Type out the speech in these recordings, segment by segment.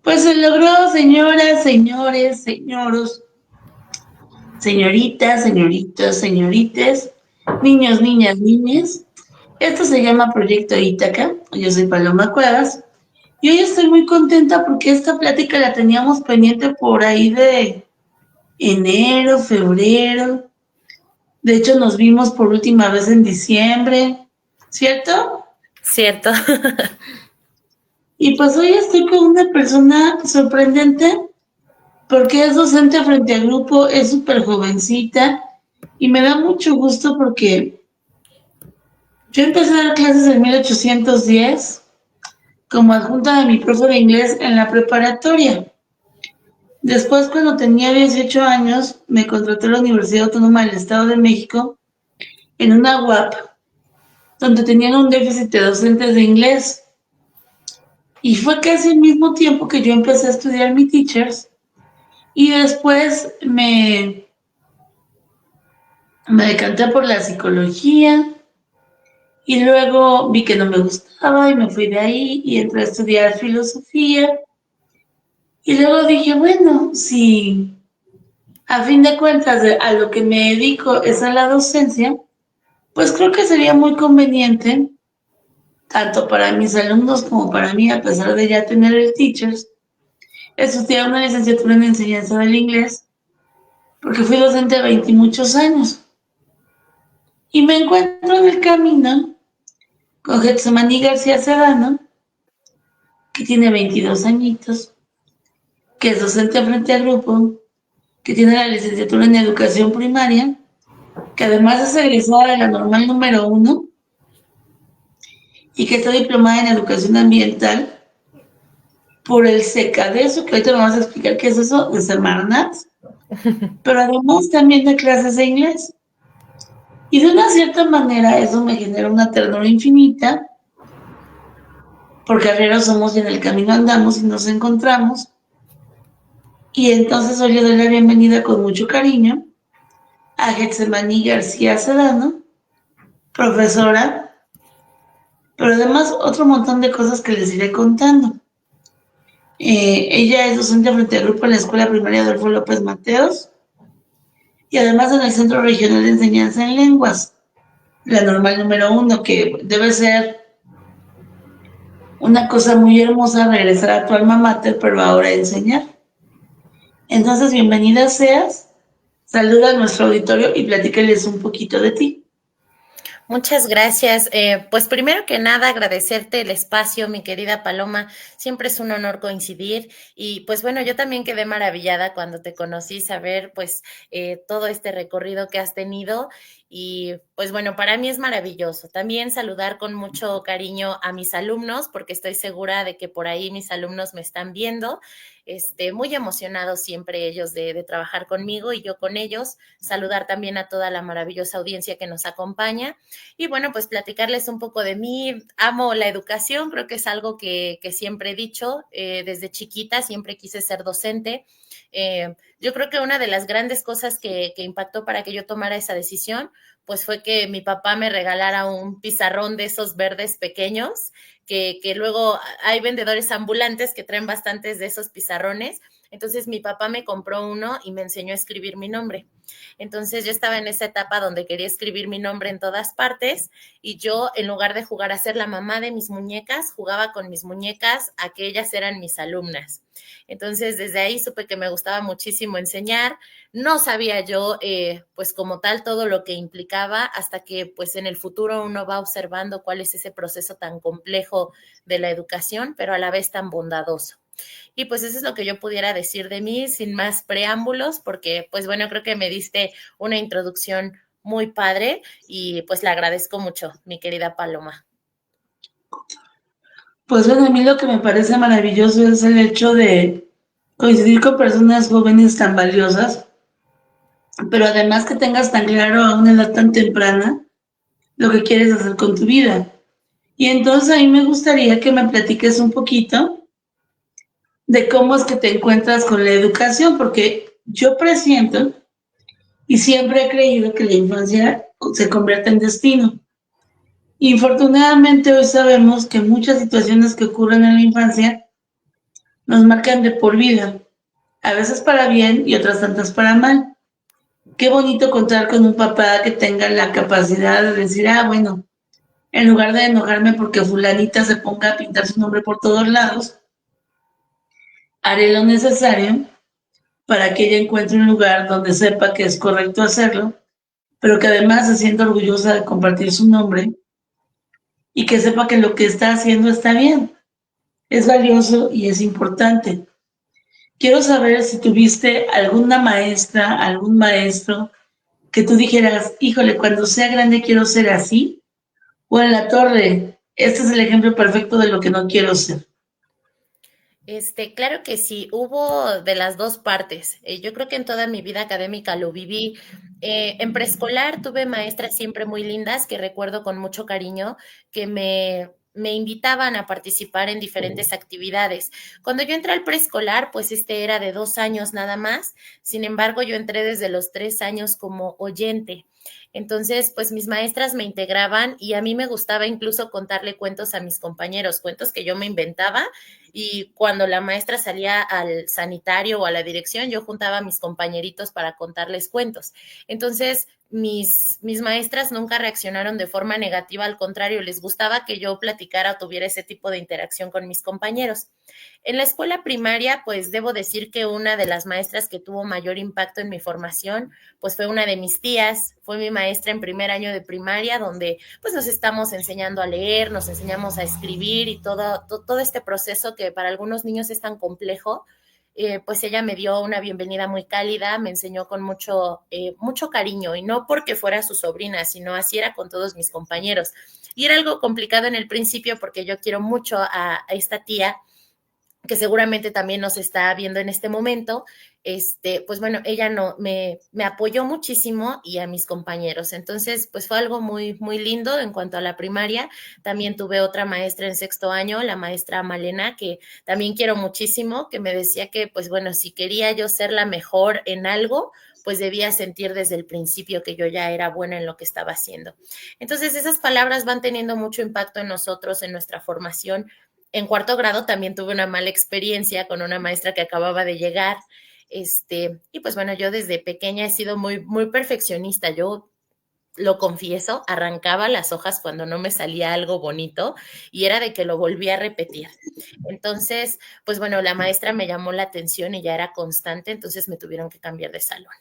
Pues se logró, señoras, señores, señoros, señoritas, señoritos, señorites, niños, niñas, niñes. Esto se llama Proyecto Ítaca. Yo soy Paloma Cuevas. Y hoy estoy muy contenta porque esta plática la teníamos pendiente por ahí de enero, febrero. De hecho, nos vimos por última vez en diciembre, ¿cierto? Cierto. Y pues hoy estoy con una persona sorprendente porque es docente frente al grupo, es súper jovencita y me da mucho gusto porque yo empecé a dar clases en 1810 como adjunta de mi profe de inglés en la preparatoria. Después, cuando tenía 18 años, me contrató la Universidad Autónoma del Estado de México en una UAP, donde tenían un déficit de docentes de inglés. Y fue casi al mismo tiempo que yo empecé a estudiar mi teachers y después me decanté por la psicología y luego vi que no me gustaba y me fui de ahí y entré a estudiar filosofía. Y luego dije, bueno, si a fin de cuentas a lo que me dedico es a la docencia, pues creo que sería muy conveniente, tanto para mis alumnos como para mí, a pesar de ya tener el teachers, estudiar una licenciatura en enseñanza del inglés, porque fui docente 20 y muchos años. Y me encuentro en el camino con Getsemaní García Sedano, que tiene 22 añitos, que es docente frente al grupo, que tiene la licenciatura en educación primaria, que además es egresada de la normal número 1 y que está diplomada en educación ambiental por el SECADESO, que ahorita me vas a explicar qué es eso, de Semarnat, pero además también da clases de inglés. Y de una cierta manera eso me genera una ternura infinita, porque arrieros somos y en el camino andamos y nos encontramos. Y entonces hoy le doy la bienvenida con mucho cariño a Getsemaní García Sedano, profesora, pero además otro montón de cosas que les iré contando. Ella es docente frente al grupo en la Escuela Primaria Adolfo López Mateos y además en el Centro Regional de Enseñanza en Lenguas, la normal número 1, que debe ser una cosa muy hermosa regresar a tu alma mater, pero ahora enseñar. Entonces, bienvenida seas, saluda a nuestro auditorio y platícales un poquito de ti. Muchas gracias. Pues primero que nada, agradecerte el espacio, mi querida Paloma. Siempre es un honor coincidir. Y pues bueno, yo también quedé maravillada cuando te conocí, saber pues todo este recorrido que has tenido. Y pues bueno, para mí es maravilloso. También saludar con mucho cariño a mis alumnos, porque estoy segura de que por ahí mis alumnos me están viendo. Muy emocionados siempre ellos de trabajar conmigo y yo con ellos. Saludar también a toda la maravillosa audiencia que nos acompaña. Y bueno, pues platicarles un poco de mí. Amo la educación, creo que es algo que siempre he dicho. Desde chiquita siempre quise ser docente. Yo creo que una de las grandes cosas que impactó para que yo tomara esa decisión, pues fue que mi papá me regalara un pizarrón de esos verdes pequeños, que luego hay vendedores ambulantes que traen bastantes de esos pizarrones. Entonces mi papá me compró uno y me enseñó a escribir mi nombre. Entonces yo estaba en esa etapa donde quería escribir mi nombre en todas partes y yo, en lugar de jugar a ser la mamá de mis muñecas, jugaba con mis muñecas a que ellas eran mis alumnas. Entonces desde ahí supe que me gustaba muchísimo enseñar. No sabía yo pues como tal todo lo que implicaba hasta que pues en el futuro uno va observando cuál es ese proceso tan complejo de la educación, pero a la vez tan bondadoso. Y pues eso es lo que yo pudiera decir de mí sin más preámbulos, porque pues bueno, creo que me diste una introducción muy padre y pues le agradezco mucho, mi querida Paloma. Pues bueno, a mí lo que me parece maravilloso es el hecho de coincidir con personas jóvenes tan valiosas, pero además que tengas tan claro a una edad tan temprana lo que quieres hacer con tu vida. Y entonces a mí me gustaría que me platiques un poquito de cómo es que te encuentras con la educación, porque yo presiento y siempre he creído que la infancia se convierte en destino. Infortunadamente hoy sabemos que muchas situaciones que ocurren en la infancia nos marcan de por vida, a veces para bien y otras tantas para mal. Qué bonito contar con un papá que tenga la capacidad de decir, bueno, en lugar de enojarme porque fulanita se ponga a pintar su nombre por todos lados, haré lo necesario para que ella encuentre un lugar donde sepa que es correcto hacerlo, pero que además se sienta orgullosa de compartir su nombre y que sepa que lo que está haciendo está bien, es valioso y es importante. Quiero saber si tuviste alguna maestra, algún maestro que tú dijeras, híjole, cuando sea grande quiero ser así, o en la torre, este es el ejemplo perfecto de lo que no quiero ser. Claro que sí, hubo de las dos partes. Yo creo que en toda mi vida académica lo viví. En preescolar tuve maestras siempre muy lindas que recuerdo con mucho cariño, que me invitaban a participar en diferentes actividades. Cuando yo entré al preescolar, pues este era de 2 años nada más. Sin embargo, yo entré desde los 3 años como oyente. Entonces, pues mis maestras me integraban y a mí me gustaba incluso contarle cuentos a mis compañeros, cuentos que yo me inventaba, y cuando la maestra salía al sanitario o a la dirección, yo juntaba a mis compañeritos para contarles cuentos. Entonces, mis maestras nunca reaccionaron de forma negativa, al contrario, les gustaba que yo platicara o tuviera ese tipo de interacción con mis compañeros. En la escuela primaria, pues debo decir que una de las maestras que tuvo mayor impacto en mi formación, pues fue una de mis tías, fue mi maestra en primer año de primaria, donde pues nos estamos enseñando a leer, nos enseñamos a escribir y todo este proceso que para algunos niños es tan complejo. Pues ella me dio una bienvenida muy cálida, me enseñó con mucho cariño, y no porque fuera su sobrina, sino así era con todos mis compañeros. Y era algo complicado en el principio porque yo quiero mucho a esta tía, que seguramente también nos está viendo en este momento. Pues bueno, ella no, me apoyó muchísimo, y a mis compañeros. Entonces, pues fue algo muy, muy lindo en cuanto a la primaria. También tuve otra maestra en sexto año, la maestra Malena, que también quiero muchísimo, que me decía que, pues bueno, si quería yo ser la mejor en algo, pues debía sentir desde el principio que yo ya era buena en lo que estaba haciendo. Entonces, esas palabras van teniendo mucho impacto en nosotros, en nuestra formación. En cuarto grado también tuve una mala experiencia con una maestra que acababa de llegar. Y pues bueno, yo desde pequeña he sido muy, muy perfeccionista. Yo lo confieso, arrancaba las hojas cuando no me salía algo bonito, y era de que lo volvía a repetir. Entonces, pues bueno, la maestra me llamó la atención y ya era constante, entonces me tuvieron que cambiar de salón.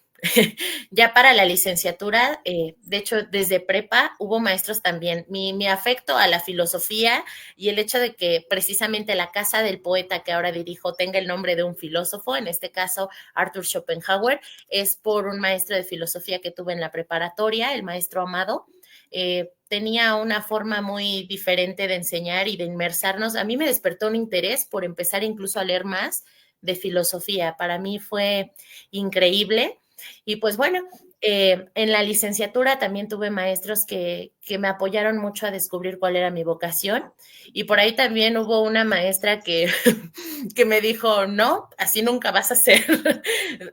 Ya para la licenciatura, de hecho, desde prepa hubo maestros también. Mi afecto a la filosofía y el hecho de que precisamente la casa del poeta que ahora dirijo tenga el nombre de un filósofo, en este caso Arthur Schopenhauer, es por un maestro de filosofía que tuve en la preparatoria, el maestro Amado. Tenía una forma muy diferente de enseñar y de inmersarnos. A mí me despertó un interés por empezar incluso a leer más de filosofía. Para mí fue increíble. Y pues bueno, en la licenciatura también tuve maestros que me apoyaron mucho a descubrir cuál era mi vocación. Y por ahí también hubo una maestra que, que me dijo, no, así nunca vas a ser.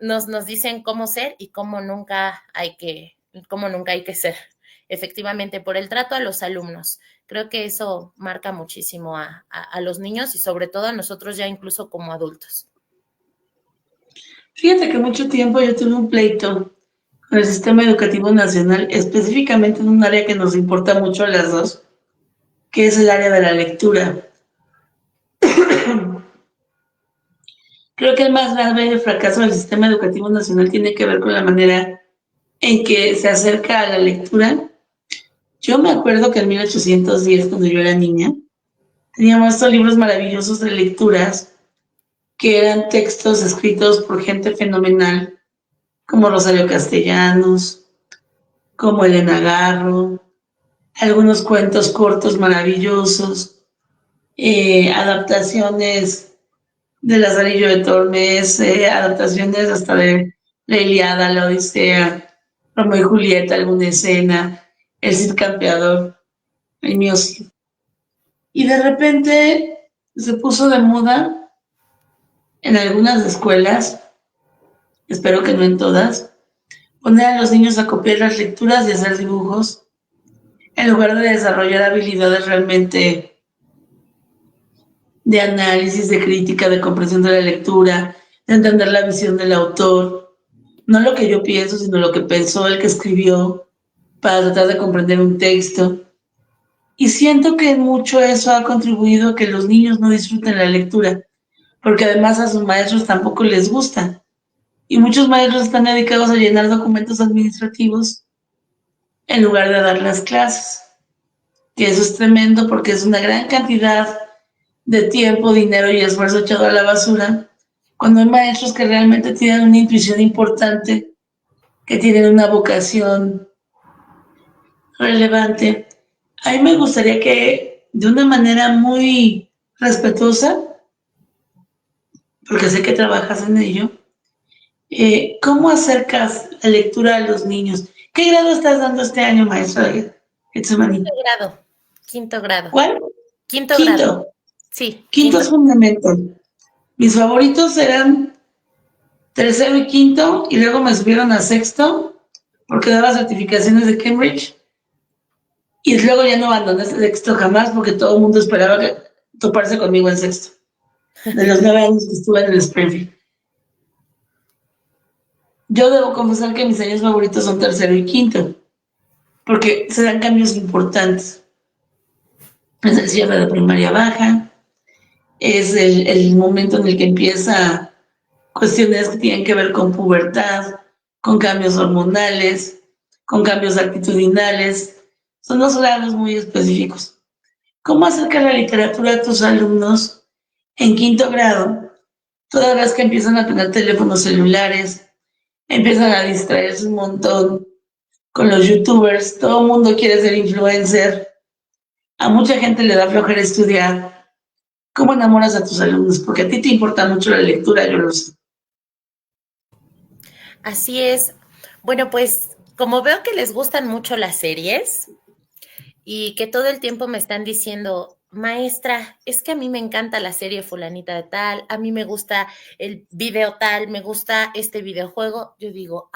Nos dicen cómo ser y cómo nunca hay que ser. Efectivamente, por el trato a los alumnos. Creo que eso marca muchísimo a los niños, y sobre todo a nosotros ya incluso como adultos. Fíjate que mucho tiempo yo tuve un pleito con el sistema educativo nacional, específicamente en un área que nos importa mucho a las dos, que es el área de la lectura. Creo que el más grave fracaso del sistema educativo nacional tiene que ver con la manera en que se acerca a la lectura. Yo me acuerdo que en 1810, cuando yo era niña, teníamos estos libros maravillosos de lecturas que eran textos escritos por gente fenomenal, como Rosario Castellanos, como Elena Garro, algunos cuentos cortos maravillosos, adaptaciones de Lazarillo de Tormes, adaptaciones hasta de la Ilíada, la Odisea, Romeo y Julieta, alguna escena, El Cid Campeador, el mío sí. Y de repente se puso de moda en algunas escuelas, espero que no en todas, poner a los niños a copiar las lecturas y hacer dibujos, en lugar de desarrollar habilidades realmente de análisis, de crítica, de comprensión de la lectura, de entender la visión del autor, no lo que yo pienso, sino lo que pensó el que escribió para tratar de comprender un texto. Y siento que mucho eso ha contribuido a que los niños no disfruten la lectura, porque además a sus maestros tampoco les gusta. Y muchos maestros están dedicados a llenar documentos administrativos en lugar de dar las clases. Que eso es tremendo porque es una gran cantidad de tiempo, dinero y esfuerzo echado a la basura, cuando hay maestros que realmente tienen una intuición importante, que tienen una vocación relevante. A mí me gustaría que de una manera muy respetuosa, porque sé que trabajas en ello, ¿cómo acercas la lectura a los niños? ¿Qué grado estás dando este año, maestra Getsemani? Quinto grado, quinto grado, ¿Cuál? quinto grado, Quinto. sí, Quinto quinto. es fundamento. Mis favoritos eran tercero y quinto, y luego me subieron a sexto, porque daba certificaciones de Cambridge, y luego ya no abandoné sexto jamás, porque todo el mundo esperaba toparse conmigo en sexto, de los 9 años que estuve en el Springfield. Yo debo confesar que mis años favoritos son tercero y quinto, porque se dan cambios importantes. Es el cierre de primaria baja, es el momento en el que empieza cuestiones que tienen que ver con pubertad, con cambios hormonales, con cambios actitudinales. Son dos grados muy específicos. ¿Cómo acercar la literatura a tus alumnos en quinto grado? Toda vez que empiezan a tener teléfonos celulares, empiezan a distraerse un montón con los youtubers, todo el mundo quiere ser influencer, a mucha gente le da flojera estudiar. ¿Cómo enamoras a tus alumnos? Porque a ti te importa mucho la lectura, yo lo sé. Así es. Bueno, pues como veo que les gustan mucho las series y que todo el tiempo me están diciendo, maestra, es que a mí me encanta la serie fulanita de tal, a mí me gusta el video tal, me gusta este videojuego, yo digo,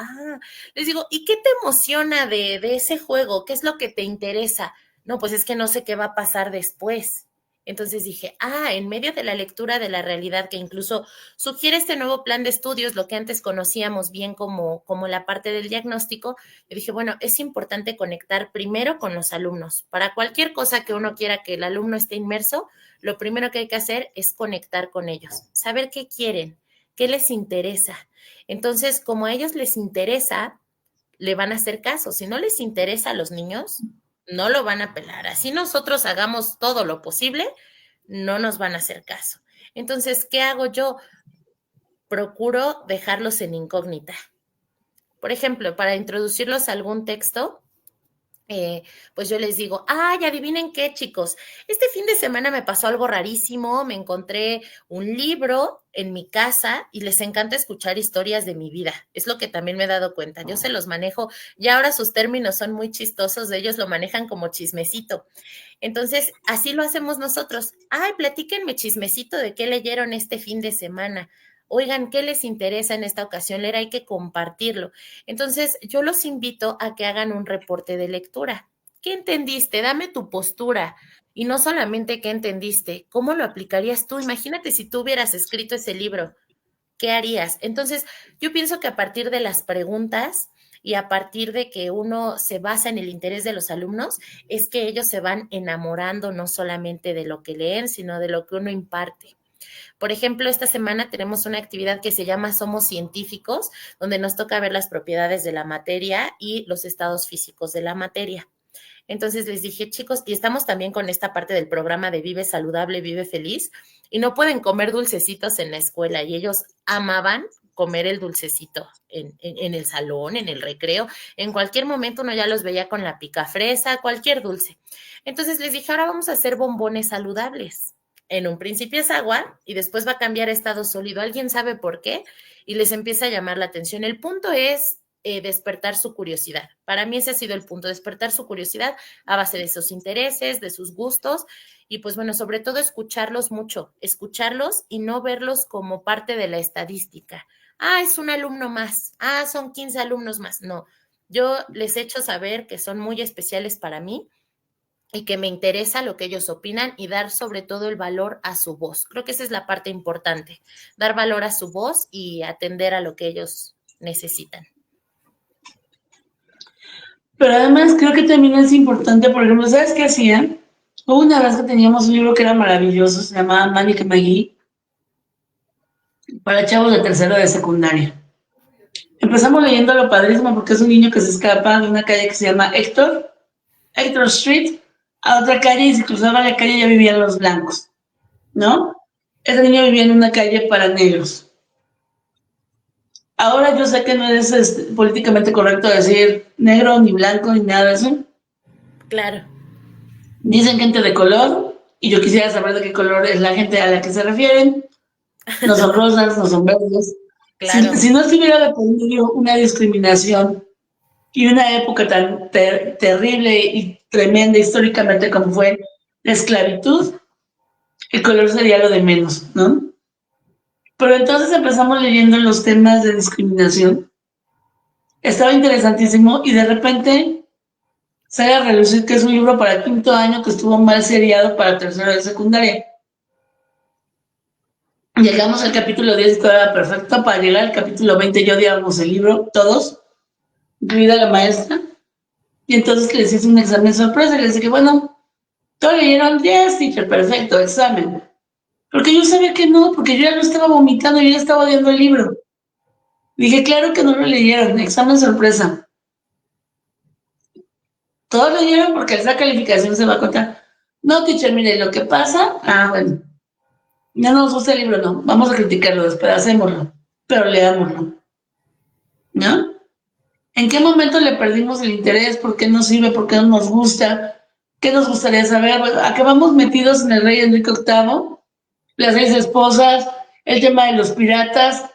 les digo, ¿y qué te emociona de ese juego? ¿Qué es lo que te interesa? No, pues es que no sé qué va a pasar después. Entonces dije, en medio de la lectura de la realidad que incluso sugiere este nuevo plan de estudios, lo que antes conocíamos bien como la parte del diagnóstico, yo dije, bueno, es importante conectar primero con los alumnos. Para cualquier cosa que uno quiera que el alumno esté inmerso, lo primero que hay que hacer es conectar con ellos, saber qué quieren, qué les interesa. Entonces, como a ellos les interesa, le van a hacer caso. Si no les interesa a los niños, no lo van a pelar. Así nosotros hagamos todo lo posible, no nos van a hacer caso. Entonces, ¿qué hago yo? Procuro dejarlos en incógnita. Por ejemplo, para introducirlos a algún texto, pues yo les digo, adivinen qué, chicos, este fin de semana me pasó algo rarísimo, me encontré un libro en mi casa y les encanta escuchar historias de mi vida, es lo que también me he dado cuenta, yo se los manejo, y ahora sus términos son muy chistosos, ellos lo manejan como chismecito, entonces así lo hacemos nosotros, platíquenme chismecito de qué leyeron este fin de semana. Oigan, ¿qué les interesa en esta ocasión leer? Hay que compartirlo. Entonces, yo los invito a que hagan un reporte de lectura. ¿Qué entendiste? Dame tu postura. Y no solamente qué entendiste, ¿cómo lo aplicarías tú? Imagínate si tú hubieras escrito ese libro, ¿qué harías? Entonces, yo pienso que a partir de las preguntas y a partir de que uno se basa en el interés de los alumnos, es que ellos se van enamorando no solamente de lo que leen, sino de lo que uno imparte. Por ejemplo, esta semana tenemos una actividad que se llama Somos Científicos, donde nos toca ver las propiedades de la materia y los estados físicos de la materia. Entonces les dije, chicos, y estamos también con esta parte del programa de Vive Saludable, Vive Feliz, y no pueden comer dulcecitos en la escuela, y ellos amaban comer el dulcecito en el salón, en el recreo, en cualquier momento uno ya los veía con la picafresa, cualquier dulce. Entonces les dije, ahora vamos a hacer bombones saludables. En un principio es agua y después va a cambiar a estado sólido. ¿Alguien sabe por qué? Y les empieza a llamar la atención. El punto es despertar su curiosidad. Para mí ese ha sido el punto, despertar su curiosidad a base de sus intereses, de sus gustos y pues bueno, sobre todo escucharlos mucho, escucharlos y no verlos como parte de la estadística. Es un alumno más, son 15 alumnos más. No, yo les he hecho saber que son muy especiales para mí y que me interesa lo que ellos opinan y dar sobre todo el valor a su voz. Creo que esa es la parte importante, dar valor a su voz y atender a lo que ellos necesitan. Pero además creo que también es importante, por ejemplo, ¿sabes qué hacían? Hubo una vez que teníamos un libro que era maravilloso, se llamaba Manic Maggie, para chavos de tercero de secundaria. Empezamos leyendo lo padrísimo porque es un niño que se escapa de una calle que se llama Hector Street, a otra calle y si cruzaba la calle ya vivían los blancos, ¿no? Ese niño vivía en una calle para negros. Ahora yo sé que no es políticamente correcto decir negro ni blanco ni nada de eso. Claro. Dicen gente de color y yo quisiera saber de qué color es la gente a la que se refieren. No son rosas, no son verdes. Claro. Si no estuviera de por medio una discriminación y una época tan terrible y tremenda históricamente como fue la esclavitud, el color sería lo de menos, ¿no? Pero entonces empezamos leyendo los temas de discriminación. Estaba interesantísimo y de repente sale a relucir que es un libro para quinto año que estuvo mal seriado para tercero de secundaria. Llegamos al capítulo 10 y todo era perfecto. Para llegar al capítulo 20 yo odiábamos el libro, todos, incluida la maestra. Y entonces les hice un examen sorpresa y les dije, bueno, todos leyeron 10, teacher, perfecto, examen. Porque yo sabía que no, porque yo ya lo estaba vomitando, yo ya estaba odiando el libro. Dije, claro que no lo leyeron, examen sorpresa. Todos lo leyeron porque esa calificación se va a contar. No, teacher, mire, lo que pasa, bueno, no nos gusta el libro, no, vamos a criticarlo, despedacémoslo, pero leámoslo, ¿no? ¿En qué momento le perdimos el interés? ¿Por qué nos sirve? ¿Por qué no nos gusta? ¿Qué nos gustaría saber? Bueno, acabamos metidos en el rey Enrique VIII, las 6 esposas, el tema de los piratas.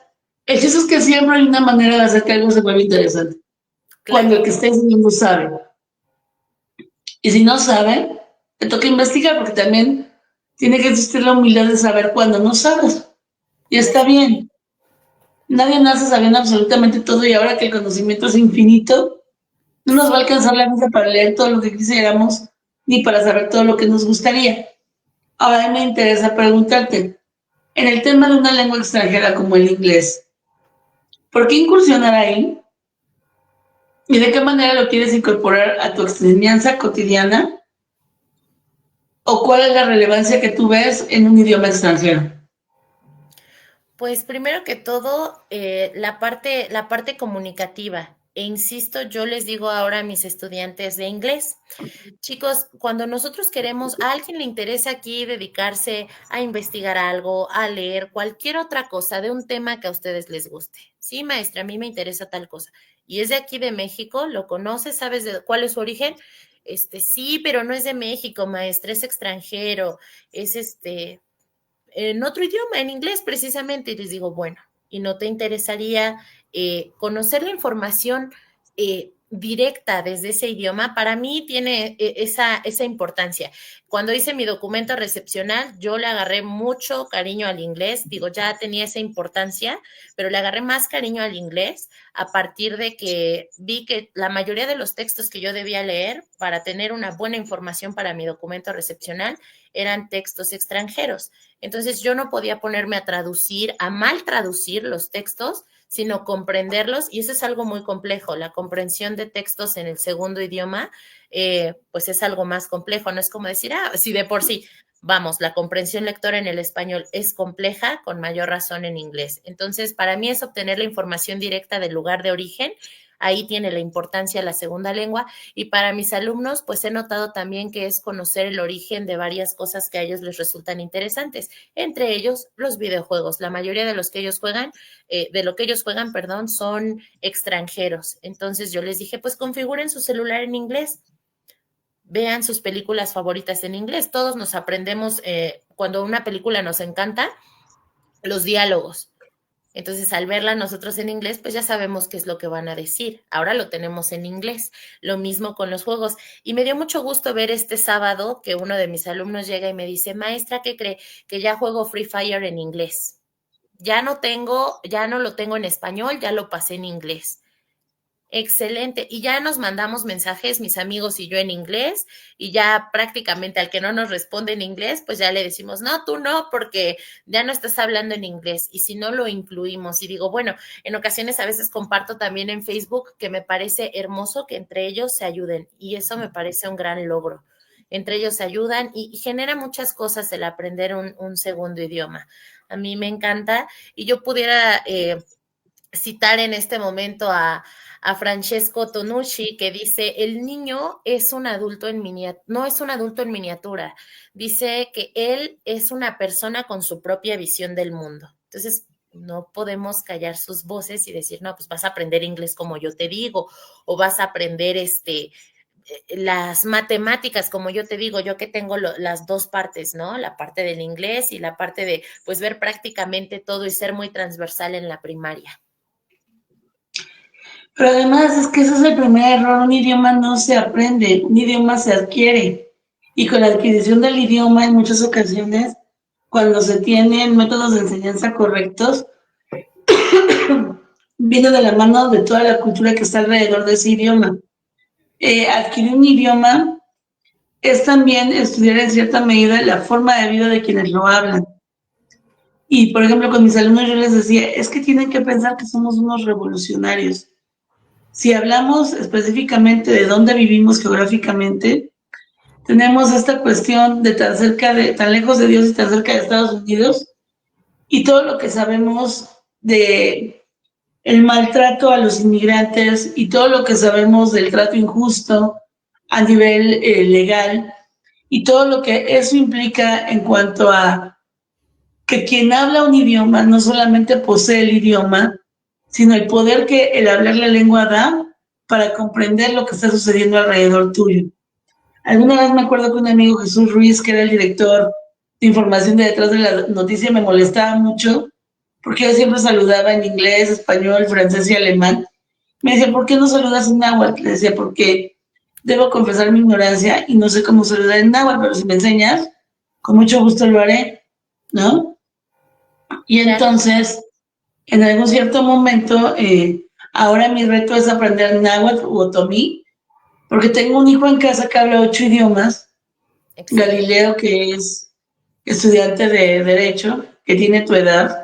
El chiste es que siempre hay una manera de hacer que algo se vuelva interesante. Claro. Cuando el que está enseñando sabe. Y si no sabe, te toca investigar porque también tiene que existir la humildad de saber cuando no sabes. Y está bien. Nadie nace sabiendo absolutamente todo y ahora que el conocimiento es infinito, no nos va a alcanzar la vida para leer todo lo que quisiéramos ni para saber todo lo que nos gustaría. Ahora me interesa preguntarte, en el tema de una lengua extranjera como el inglés, ¿por qué incursionar ahí? ¿Y de qué manera lo quieres incorporar a tu enseñanza cotidiana? ¿O cuál es la relevancia que tú ves en un idioma extranjero? Pues primero que todo, la parte comunicativa. E insisto, yo les digo ahora a mis estudiantes de inglés, chicos, cuando nosotros queremos, a alguien le interesa aquí dedicarse a investigar algo, a leer cualquier otra cosa de un tema que a ustedes les guste. Sí, maestra, a mí me interesa tal cosa. Y es de aquí de México, ¿lo conoces? ¿Sabes de cuál es su origen? Sí, pero no es de México, maestra, es extranjero, es en otro idioma, en inglés precisamente, y les digo, bueno, ¿y no te interesaría conocer la información directa desde ese idioma? Para mí tiene esa importancia. Cuando hice mi documento recepcional, yo le agarré mucho cariño al inglés, digo, ya tenía esa importancia, pero le agarré más cariño al inglés a partir de que vi que la mayoría de los textos que yo debía leer para tener una buena información para mi documento recepcional eran textos extranjeros. Entonces yo no podía ponerme a traducir, a mal traducir los textos, sino comprenderlos, y eso es algo muy complejo. La comprensión de textos en el segundo idioma, pues es algo más complejo. No es como decir, si de por sí, vamos, la comprensión lectora en el español es compleja, con mayor razón en inglés. Entonces, para mí es obtener la información directa del lugar de origen. Ahí tiene la importancia la segunda lengua, y para mis alumnos, pues he notado también que es conocer el origen de varias cosas que a ellos les resultan interesantes, entre ellos los videojuegos. La mayoría de los que ellos juegan, de lo que ellos juegan, perdón, son extranjeros. Entonces yo les dije, pues configuren su celular en inglés, vean sus películas favoritas en inglés. Todos nos aprendemos, cuando una película nos encanta, los diálogos. Entonces, al verla nosotros en inglés, pues ya sabemos qué es lo que van a decir. Ahora lo tenemos en inglés. Lo mismo con los juegos. Y me dio mucho gusto ver este sábado que uno de mis alumnos llega y me dice, maestra, ¿qué cree? Que ya juego Free Fire en inglés. Ya no lo tengo en español, ya lo pasé en inglés. Excelente. Y ya nos mandamos mensajes, mis amigos y yo en inglés, y ya prácticamente al que no nos responde en inglés, pues ya le decimos, no, tú no, porque ya no estás hablando en inglés. Y si no lo incluimos, y digo, bueno, en ocasiones a veces comparto también en Facebook que me parece hermoso que entre ellos se ayuden, y eso me parece un gran logro. Entre ellos se ayudan y genera muchas cosas el aprender un segundo idioma. A mí me encanta y yo pudiera citar en este momento a Francesco Tonucci, que dice, el niño es un adulto en miniatura, no es un adulto en miniatura, dice que él es una persona con su propia visión del mundo. Entonces, no podemos callar sus voces y decir, no, pues vas a aprender inglés como yo te digo, o vas a aprender las matemáticas, como yo te digo, yo que tengo las dos partes, ¿no? La parte del inglés y la parte de, pues, ver prácticamente todo y ser muy transversal en la primaria. Pero además es que ese es el primer error, un idioma no se aprende, un idioma se adquiere. Y con la adquisición del idioma en muchas ocasiones, cuando se tienen métodos de enseñanza correctos, viene de la mano de toda la cultura que está alrededor de ese idioma. Adquirir un idioma es también estudiar en cierta medida la forma de vida de quienes lo hablan. Y, por ejemplo, con mis alumnos yo les decía, es que tienen que pensar que somos unos revolucionarios. Si hablamos específicamente de dónde vivimos geográficamente, tenemos esta cuestión de tan lejos de Dios y tan cerca de Estados Unidos, y todo lo que sabemos de el maltrato a los inmigrantes y todo lo que sabemos del trato injusto a nivel legal y todo lo que eso implica en cuanto a que quien habla un idioma no solamente posee el idioma, sino el poder que el hablar la lengua da para comprender lo que está sucediendo alrededor tuyo. Alguna vez me acuerdo que un amigo, Jesús Ruiz, que era el director de información de detrás de la noticia, me molestaba mucho porque yo siempre saludaba en inglés, español, francés y alemán. Me decía, ¿por qué no saludas en náhuatl? Le decía, porque debo confesar mi ignorancia y no sé cómo saludar en náhuatl, pero si me enseñas, con mucho gusto lo haré, ¿no? Y Claro. entonces, en algún cierto momento, ahora mi reto es aprender náhuatl u otomí, porque tengo un hijo en casa que habla 8 idiomas, Excelente. Galileo, que es estudiante de Derecho, que tiene tu edad,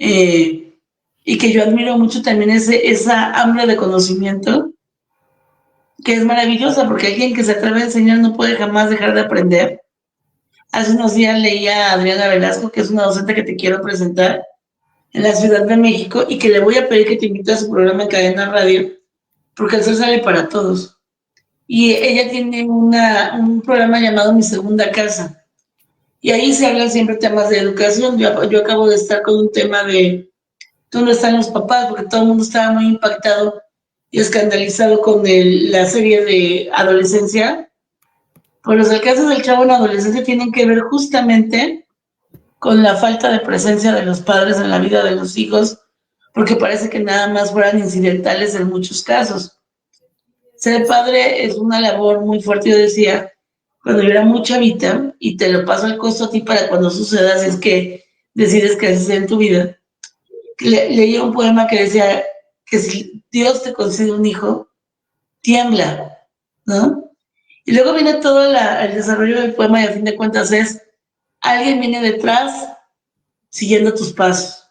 y que yo admiro mucho también esa hambre de conocimiento, que es maravillosa, porque alguien que se atreve a enseñar no puede jamás dejar de aprender. Hace unos días leía a Adriana Velasco, que es una docente que te quiero presentar en la Ciudad de México, y que le voy a pedir que te invite a su programa en Cadena Radio, porque el sol sale para todos. Y ella tiene un programa llamado Mi Segunda Casa, y ahí se hablan siempre temas de educación. Yo acabo de estar con un tema de dónde están los papás, porque todo el mundo estaba muy impactado y escandalizado con la serie de adolescencia. Pues los alcances del chavo en adolescencia tienen que ver justamente con la falta de presencia de los padres en la vida de los hijos, porque parece que nada más fueran incidentales en muchos casos. Ser padre es una labor muy fuerte, yo decía, cuando yo era muy chavita, y te lo paso al costo a ti para cuando suceda, si es que decides que así sea en tu vida. Leía un poema que decía que si Dios te concede un hijo, tiembla, ¿no? Y luego viene todo el desarrollo del poema y a fin de cuentas es, alguien viene detrás siguiendo tus pasos.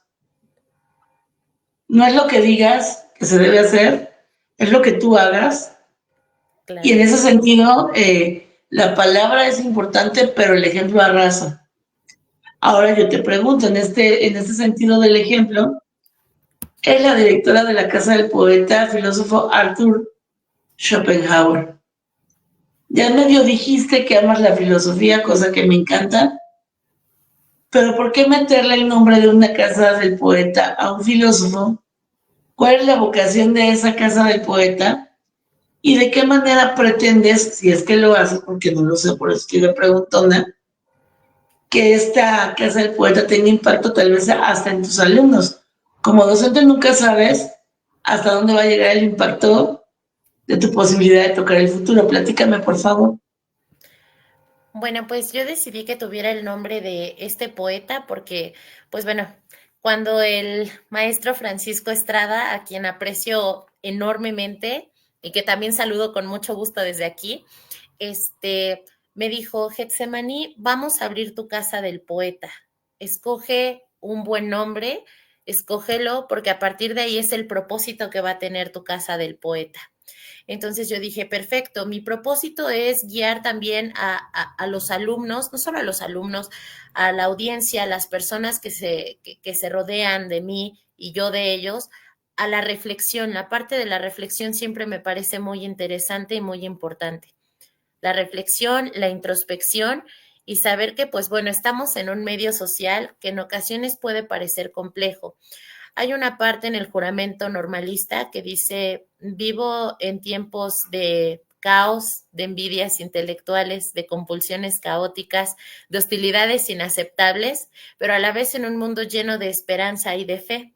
No es lo que digas que se debe hacer, es lo que tú hagas. Y en Claro. ese sentido, la palabra es importante, pero el ejemplo arrasa. Ahora yo te pregunto, en este sentido del ejemplo, es la directora de la Casa del Poeta, filósofo Arthur Schopenhauer. Ya medio dijiste que amas la filosofía, cosa que me encanta, pero ¿por qué meterle el nombre de una casa del poeta a un filósofo? ¿Cuál es la vocación de esa casa del poeta? ¿Y de qué manera pretendes, si es que lo haces, porque no lo sé, por eso estoy de preguntona, que esta casa del poeta tenga impacto tal vez hasta en tus alumnos? Como docente nunca sabes hasta dónde va a llegar el impacto de tu posibilidad de tocar el futuro. Platícame, por favor. Bueno, pues yo decidí que tuviera el nombre de este poeta porque, pues bueno, cuando el maestro Francisco Estrada, a quien aprecio enormemente y que también saludo con mucho gusto desde aquí, este, me dijo, Getsemaní, vamos a abrir tu casa del poeta. Escoge un buen nombre, escógelo, porque a partir de ahí es el propósito que va a tener tu casa del poeta. Entonces yo dije, perfecto, mi propósito es guiar también a los alumnos, no solo a los alumnos, a la audiencia, a las personas que se rodean de mí y yo de ellos, a la reflexión. La parte de la reflexión siempre me parece muy interesante y muy importante. La reflexión, la introspección y saber que, pues bueno, estamos en un medio social que en ocasiones puede parecer complejo. Hay una parte en el juramento normalista que dice, vivo en tiempos de caos, de envidias intelectuales, de compulsiones caóticas, de hostilidades inaceptables, pero a la vez en un mundo lleno de esperanza y de fe.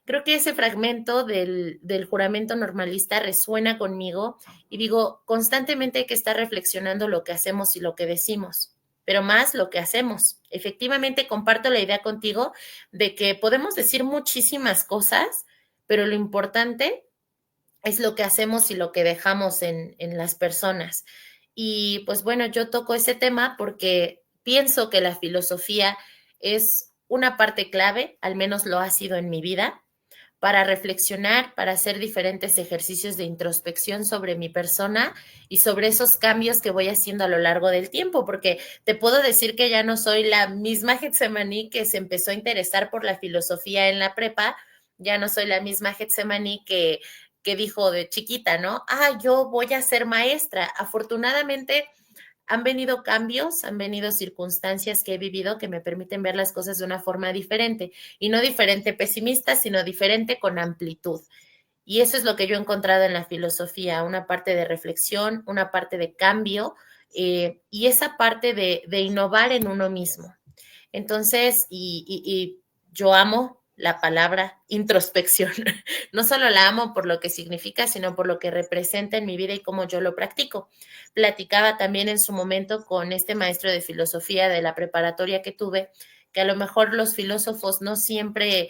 Creo que ese fragmento del juramento normalista resuena conmigo y digo, constantemente hay que estar reflexionando lo que hacemos y lo que decimos, pero más lo que hacemos. Efectivamente, comparto la idea contigo de que podemos decir muchísimas cosas, pero lo importante es lo que hacemos y lo que dejamos en las personas. Y pues bueno, yo toco ese tema porque pienso que la filosofía es una parte clave, al menos lo ha sido en mi vida, para reflexionar, para hacer diferentes ejercicios de introspección sobre mi persona y sobre esos cambios que voy haciendo a lo largo del tiempo, porque te puedo decir que ya no soy la misma Getsemaní que se empezó a interesar por la filosofía en la prepa, ya no soy la misma Getsemaní que dijo de chiquita, ¿no? Yo voy a ser maestra. Afortunadamente, han venido cambios, han venido circunstancias que he vivido que me permiten ver las cosas de una forma diferente y no diferente pesimista, sino diferente con amplitud. Y eso es lo que yo he encontrado en la filosofía, una parte de reflexión, una parte de cambio y esa parte de innovar en uno mismo. Entonces, y yo amo la palabra introspección. No solo la amo por lo que significa, sino por lo que representa en mi vida y cómo yo lo practico. Platicaba también en su momento con este maestro de filosofía de la preparatoria que tuve, que a lo mejor los filósofos no siempre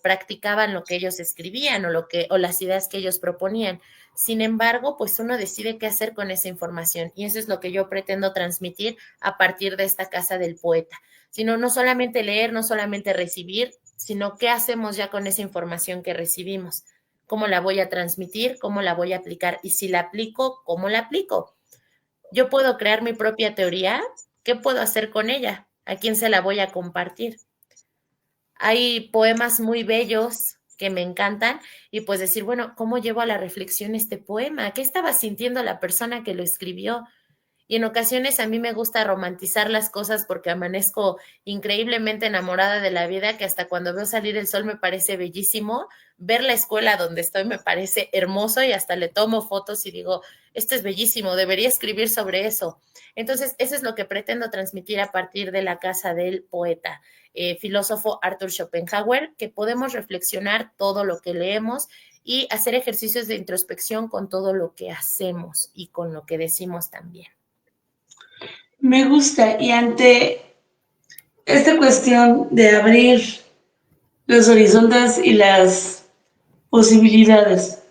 practicaban lo que ellos escribían o las ideas que ellos proponían. Sin embargo, pues uno decide qué hacer con esa información y eso es lo que yo pretendo transmitir a partir de esta casa del poeta, sino no solamente leer, no solamente recibir, sino qué hacemos ya con esa información que recibimos, cómo la voy a transmitir, cómo la voy a aplicar y si la aplico, cómo la aplico. Yo puedo crear mi propia teoría, ¿qué puedo hacer con ella? ¿A quién se la voy a compartir? Hay poemas muy bellos que me encantan y pues decir, bueno, ¿cómo llevo a la reflexión este poema? ¿Qué estaba sintiendo la persona que lo escribió? Y en ocasiones a mí me gusta romantizar las cosas porque amanezco increíblemente enamorada de la vida, que hasta cuando veo salir el sol me parece bellísimo. Ver la escuela donde estoy me parece hermoso y hasta le tomo fotos y digo, esto es bellísimo, debería escribir sobre eso. Entonces, eso es lo que pretendo transmitir a partir de la casa del poeta, filósofo Arthur Schopenhauer, que podemos reflexionar todo lo que leemos y hacer ejercicios de introspección con todo lo que hacemos y con lo que decimos también. Me gusta. Y ante esta cuestión de abrir los horizontes y las posibilidades,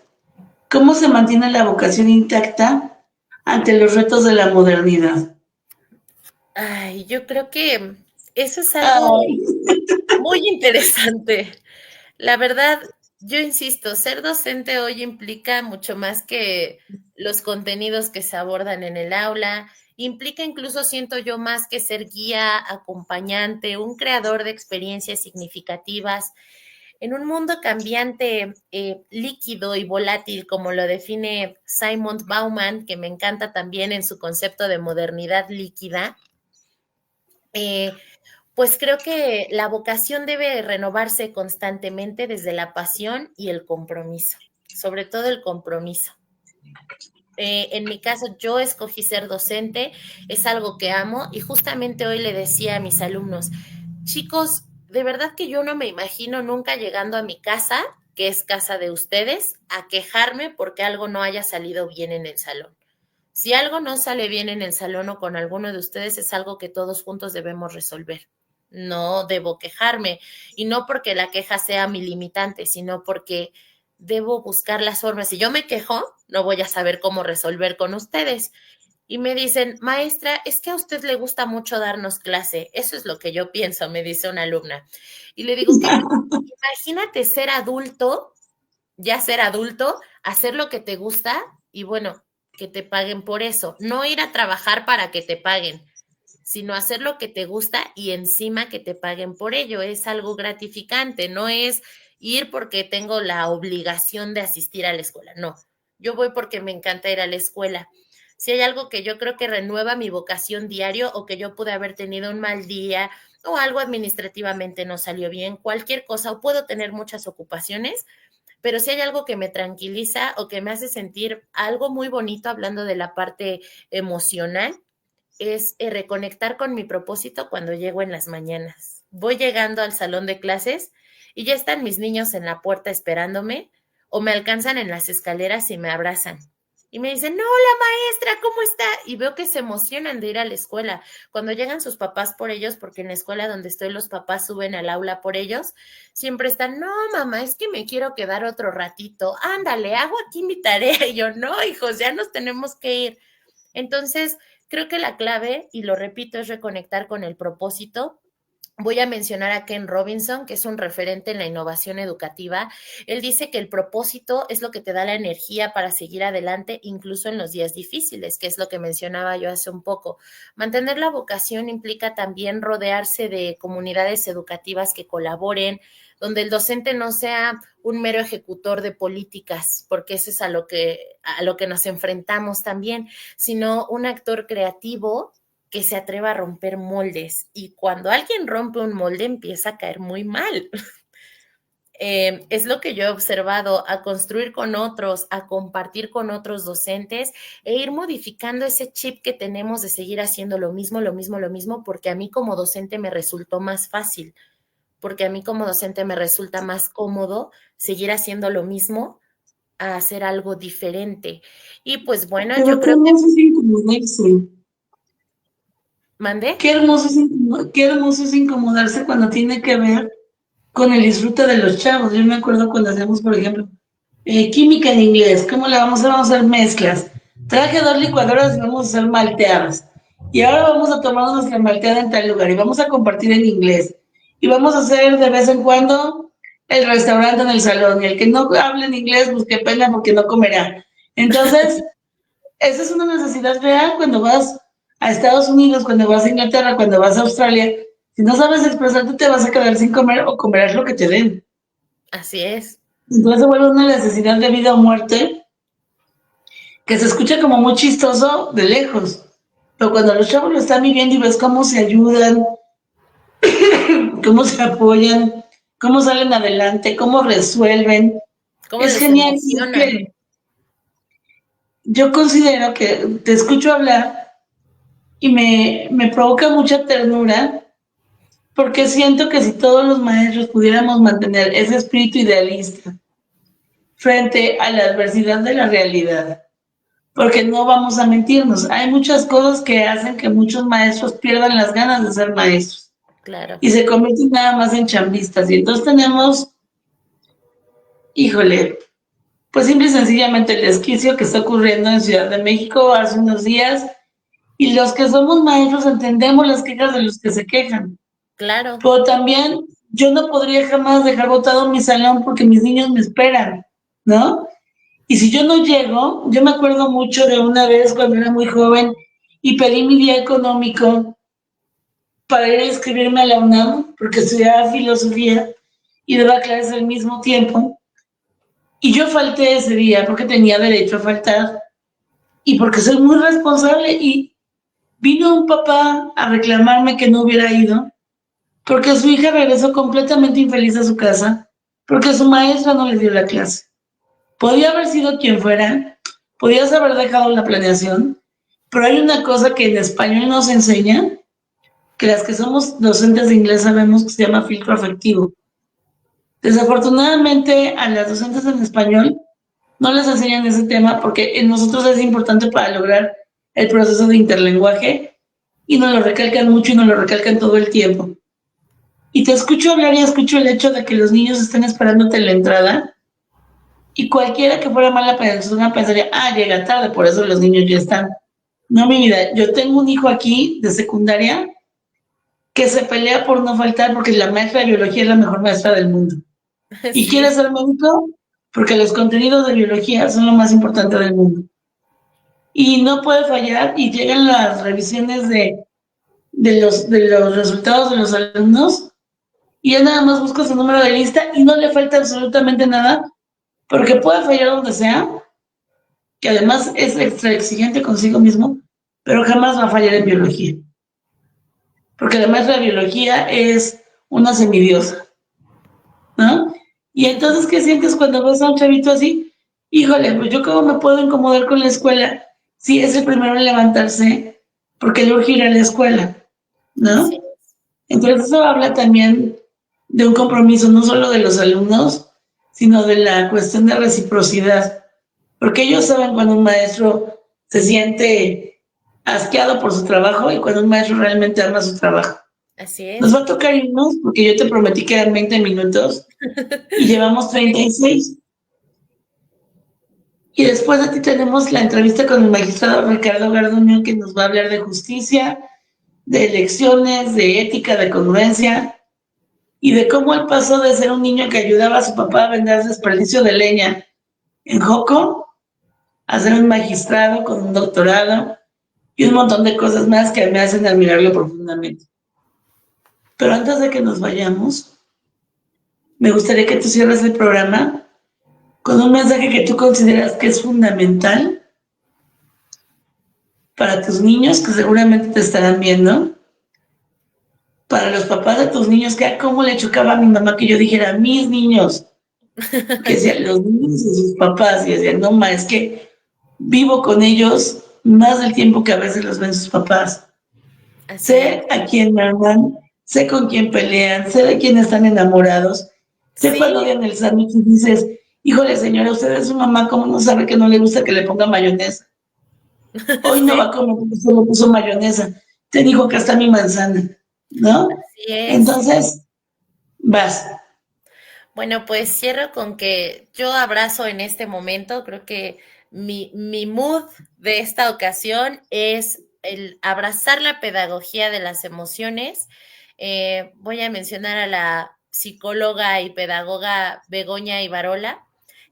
¿cómo se mantiene la vocación intacta ante los retos de la modernidad? Ay, yo creo que eso es algo Ay, muy interesante. La verdad, yo insisto, ser docente hoy implica mucho más que los contenidos que se abordan en el aula, implica incluso, siento yo, más que ser guía, acompañante, un creador de experiencias significativas. En un mundo cambiante, líquido y volátil, como lo define Simon Bauman, que me encanta también en su concepto de modernidad líquida, eh, pues creo que la vocación debe renovarse constantemente desde la pasión y el compromiso, sobre todo el compromiso. En mi caso, yo escogí ser docente, es algo que amo y justamente hoy le decía a mis alumnos, chicos, de verdad que yo no me imagino nunca llegando a mi casa, que es casa de ustedes, a quejarme porque algo no haya salido bien en el salón. Si algo no sale bien en el salón o con alguno de ustedes, es algo que todos juntos debemos resolver. no debo quejarme. Y no porque la queja sea mi limitante, sino porque debo buscar las formas. Si yo me quejo, no voy a saber cómo resolver con ustedes. Y me dicen, maestra, es que a usted le gusta mucho darnos clase. Eso es lo que yo pienso, me dice una alumna. Y le digo, claro, imagínate ser adulto, ya ser adulto, hacer lo que te gusta y bueno, que te paguen por eso. No ir a trabajar para que te paguen, sino hacer lo que te gusta y encima que te paguen por ello. Es algo gratificante, no es ir porque tengo la obligación de asistir a la escuela, no. Yo voy porque me encanta ir a la escuela. Si hay algo que yo creo que renueva mi vocación diario o que yo pude haber tenido un mal día o algo administrativamente no salió bien, cualquier cosa, o puedo tener muchas ocupaciones, pero si hay algo que me tranquiliza o que me hace sentir algo muy bonito hablando de la parte emocional, es reconectar con mi propósito cuando llego en las mañanas. Voy llegando al salón de clases y ya están mis niños en la puerta esperándome o me alcanzan en las escaleras y me abrazan. Y me dicen, hola maestra, ¿cómo está? Y veo que se emocionan de ir a la escuela. Cuando llegan sus papás por ellos, porque en la escuela donde estoy los papás suben al aula por ellos, siempre están, no mamá, es que me quiero quedar otro ratito. Ándale, hago aquí mi tarea. Y yo, no, hijos, ya nos tenemos que ir. Entonces, creo que la clave, y lo repito, es reconectar con el propósito. Voy a mencionar a Ken Robinson, que es un referente en la innovación educativa. Él dice que el propósito es lo que te da la energía para seguir adelante, incluso en los días difíciles, que es lo que mencionaba yo hace un poco. Mantener la vocación implica también rodearse de comunidades educativas que colaboren, donde el docente no sea un mero ejecutor de políticas, porque eso es a lo que nos enfrentamos también, sino un actor creativo que se atreva a romper moldes. Y cuando alguien rompe un molde empieza a caer muy mal. Es lo que yo he observado, a construir con otros, a compartir con otros docentes e ir modificando ese chip que tenemos de seguir haciendo lo mismo, lo mismo, lo mismo, porque a mí como docente me resultó más fácil, porque a mí como docente me resulta más cómodo seguir haciendo lo mismo a hacer algo diferente. Y pues bueno, yo Pero qué creo que... hermoso es incomodarse. ¿Mandé? Qué hermoso es incomodarse cuando tiene que ver con el disfrute de los chavos. Yo me acuerdo cuando hacemos, por ejemplo, química en inglés. ¿Cómo le vamos a hacer? Vamos a hacer mezclas. Traje 2 licuadoras y vamos a hacer malteadas. Y ahora vamos a tomar nuestra malteada en tal lugar y vamos a compartir en inglés. Y vamos a hacer de vez en cuando el restaurante en el salón. Y el que no hable en inglés, pues qué pena porque no comerá. Entonces, esa es una necesidad real cuando vas a Estados Unidos, cuando vas a Inglaterra, cuando vas a Australia. Si no sabes expresarte, te vas a quedar sin comer o comerás lo que te den. Así es. Entonces se vuelve una necesidad de vida o muerte que se escucha como muy chistoso de lejos. Pero cuando los chavos lo están viviendo y ves cómo se ayudan, cómo se apoyan, cómo salen adelante, cómo resuelven, ¿Cómo es les genial. emociona? Yo considero que te escucho hablar y me provoca mucha ternura porque siento que si todos los maestros pudiéramos mantener ese espíritu idealista frente a la adversidad de la realidad, porque no vamos a mentirnos, hay muchas cosas que hacen que muchos maestros pierdan las ganas de ser maestros Claro. y se convierten nada más en chambistas. Y entonces tenemos, híjole, pues simple y sencillamente el desquicio que está ocurriendo en Ciudad de México hace unos días, y los que somos maestros entendemos las quejas de los que se quejan. Claro. Pero también yo no podría jamás dejar botado mi salón porque mis niños me esperan, ¿no? Y si yo no llego, yo me acuerdo mucho de una vez cuando era muy joven y pedí mi día económico para ir a inscribirme a la UNAM, porque estudiaba filosofía y daba clases al mismo tiempo. Y yo falté ese día porque tenía derecho a faltar y porque soy muy responsable. Y vino un papá a reclamarme que no hubiera ido porque su hija regresó completamente infeliz a su casa porque su maestra no le dio la clase. Podía haber sido quien fuera, podías haber dejado la planeación, pero hay una cosa que en español nos enseña, que las que somos docentes de inglés sabemos, que se llama filtro afectivo. Desafortunadamente a las docentes en español no les enseñan ese tema porque en nosotros es importante para lograr el proceso de interlenguaje y nos lo recalcan mucho y nos lo recalcan todo el tiempo. y te escucho hablar y escucho el hecho de que los niños estén esperándote en la entrada y cualquiera que fuera mala persona pensaría, llega tarde, por eso los niños ya están. No, mi vida, yo tengo un hijo aquí de secundaria que se pelea por no faltar porque la maestra de biología es la mejor maestra del mundo. Y quiere Sí, ser médico porque los contenidos de biología son lo más importante del mundo. Y no puede fallar y llegan las revisiones de los resultados de los alumnos y él nada más busca su número de lista y no le falta absolutamente nada porque puede fallar donde sea, que además es extra exigente consigo mismo, pero jamás va a fallar en biología. Porque además la biología es una semidiosa, ¿no? Y entonces, ¿qué sientes cuando ves a un chavito así? Híjole, pues yo cómo me puedo incomodar con la escuela si es el primero en levantarse porque le urge ir a la escuela, así ¿no? es. Entonces eso habla también de un compromiso no solo de los alumnos, sino de la cuestión de reciprocidad, porque ellos saben cuando un maestro se siente asqueado por su trabajo y cuando un maestro realmente ama su trabajo. Así Nos es. va a tocar irnos porque yo te prometí que eran 20 minutos y llevamos 36. Y después de ti tenemos la entrevista con el magistrado Ricardo Garduño que nos va a hablar de justicia, de elecciones, de ética, de congruencia y de cómo él pasó de ser un niño que ayudaba a su papá a vender desperdicio de leña en Joco a ser un magistrado con un doctorado y un montón de cosas más que me hacen admirarlo profundamente. Pero antes de que nos vayamos, me gustaría que tú cierres el programa con un mensaje que tú consideras que es fundamental para tus niños que seguramente te estarán viendo, para los papás de tus niños, que cómo le chocaba a mi mamá que yo dijera mis niños, que decía los niños de sus papás, y decía, no ma, es que vivo con ellos más del tiempo que a veces los ven sus papás. Así es. Sé a quién aman, sé con quién pelean, sé de quién están enamorados, sé cuando Sí, odian el sándwich y dices, híjole señora, usted es su mamá, ¿cómo no sabe que no le gusta que le ponga mayonesa? Hoy no va sí, a comer porque solo puso mayonesa. Te dijo que está mi manzana, ¿no? así es. Entonces, vas. Bueno, pues cierro con que yo abrazo en este momento, creo que mi mood de esta ocasión es el abrazar la pedagogía de las emociones. Voy a mencionar a la psicóloga y pedagoga Begoña Ibarola,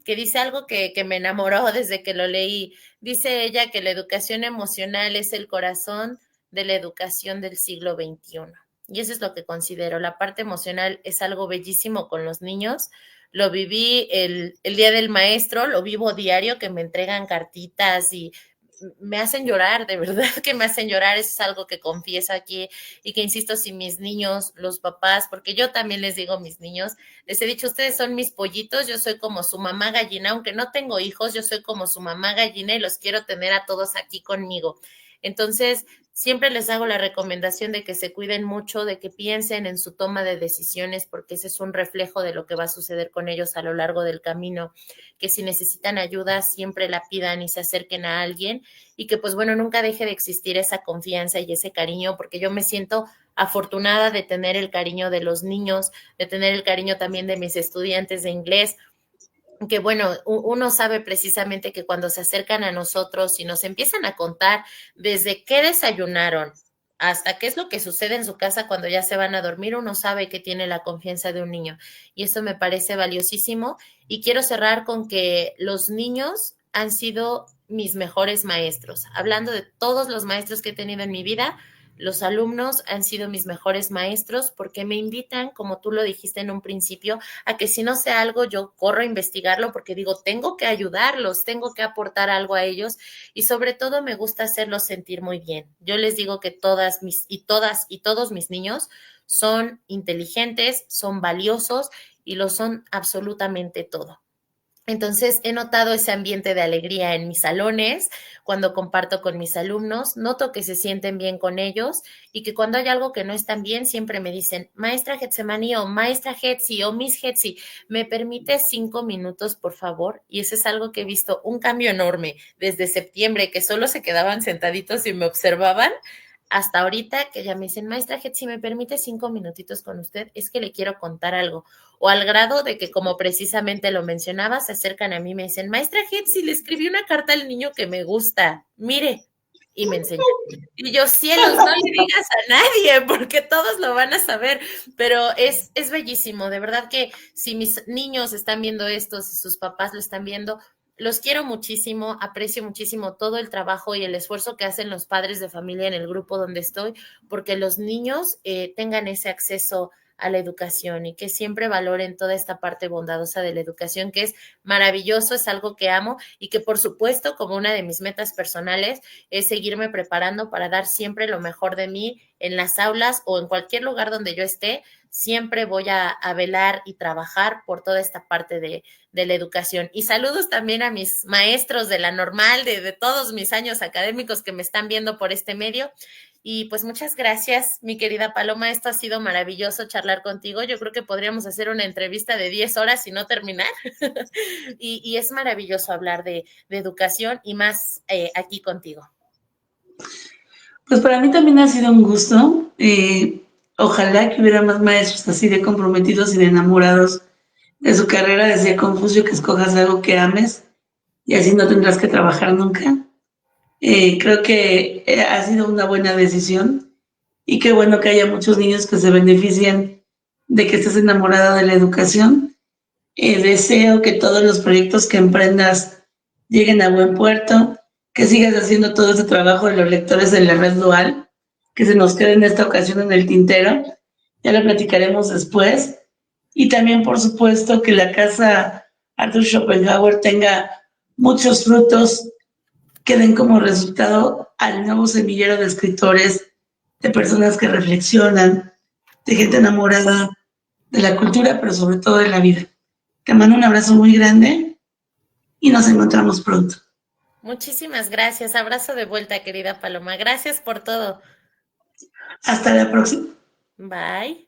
que dice algo que me enamoró desde que lo leí. Dice ella que la educación emocional es el corazón de la educación del siglo XXI. Y eso es lo que considero. La parte emocional es algo bellísimo con los niños. Lo viví el día del maestro, lo vivo diario, que me entregan cartitas y me hacen llorar, de verdad que me hacen llorar. Eso es algo que confieso aquí y que insisto, si mis niños, los papás, porque yo también les digo a mis niños, les he dicho, ustedes son mis pollitos, yo soy como su mamá gallina, aunque no tengo hijos, yo soy como su mamá gallina y los quiero tener a todos aquí conmigo. Entonces, siempre les hago la recomendación de que se cuiden mucho, de que piensen en su toma de decisiones, porque ese es un reflejo de lo que va a suceder con ellos a lo largo del camino, que si necesitan ayuda, siempre la pidan y se acerquen a alguien y que pues bueno, nunca deje de existir esa confianza y ese cariño, porque yo me siento afortunada de tener el cariño de los niños, de tener el cariño también de mis estudiantes de inglés, que bueno, uno sabe precisamente que cuando se acercan a nosotros y nos empiezan a contar desde qué desayunaron hasta qué es lo que sucede en su casa cuando ya se van a dormir, uno sabe que tiene la confianza de un niño. Y eso me parece valiosísimo. Y quiero cerrar con que los niños han sido mis mejores maestros. Hablando de todos los maestros que he tenido en mi vida, los alumnos han sido mis mejores maestros porque me invitan, como tú lo dijiste en un principio, a que si no sé algo, yo corro a investigarlo porque digo, tengo que ayudarlos, tengo que aportar algo a ellos y sobre todo me gusta hacerlos sentir muy bien. Yo les digo que todas y todos mis niños son inteligentes, son valiosos y lo son absolutamente todo. Entonces he notado ese ambiente de alegría en mis salones, cuando comparto con mis alumnos, noto que se sienten bien con ellos y que cuando hay algo que no están bien, siempre me dicen, maestra Getsemani o maestra Getsi o Miss Getsi, ¿me permite 5 minutos, por favor? Y eso es algo que he visto un cambio enorme desde septiembre, que solo se quedaban sentaditos y me observaban, hasta ahorita que ya me dicen, maestra Het, si me permite 5 minutitos con usted, es que le quiero contar algo. O al grado de que, como precisamente lo mencionaba, se acercan a mí y me dicen, maestra Het, si le escribí una carta al niño que me gusta, mire, y me enseñan. Y yo, cielos, no le digas a nadie, porque todos lo van a saber, pero es bellísimo, de verdad que si mis niños están viendo esto, si sus papás lo están viendo, los quiero muchísimo, aprecio muchísimo todo el trabajo y el esfuerzo que hacen los padres de familia en el grupo donde estoy, porque los niños tengan ese acceso a la educación y que siempre valoren toda esta parte bondadosa de la educación, que es maravilloso, es algo que amo y que por supuesto, como una de mis metas personales, es seguirme preparando para dar siempre lo mejor de mí en las aulas o en cualquier lugar donde yo esté. Siempre voy a velar y trabajar por toda esta parte de la educación. Y saludos también a mis maestros de la normal, de todos mis años académicos que me están viendo por este medio. Y pues muchas gracias, mi querida Paloma. Esto ha sido maravilloso charlar contigo. Yo creo que podríamos hacer una entrevista de 10 horas y no terminar. y es maravilloso hablar de educación y más aquí contigo. Pues para mí también ha sido un gusto. Ojalá que hubiera más maestros así de comprometidos y de enamorados de su carrera. Decía Confucio que escojas algo que ames y así no tendrás que trabajar nunca. Creo que ha sido una buena decisión y qué bueno que haya muchos niños que se beneficien de que estés enamorada de la educación. Deseo que todos los proyectos que emprendas lleguen a buen puerto, que sigas haciendo todo ese trabajo de los lectores de la red dual, que se nos quede en esta ocasión en el tintero, ya lo platicaremos después, y también por supuesto que la casa Arthur Schopenhauer tenga muchos frutos que den como resultado al nuevo semillero de escritores, de personas que reflexionan, de gente enamorada de la cultura, pero sobre todo de la vida. Te mando un abrazo muy grande y nos encontramos pronto. Muchísimas gracias. Abrazo de vuelta, querida Paloma. Gracias por todo. Hasta la próxima. Bye.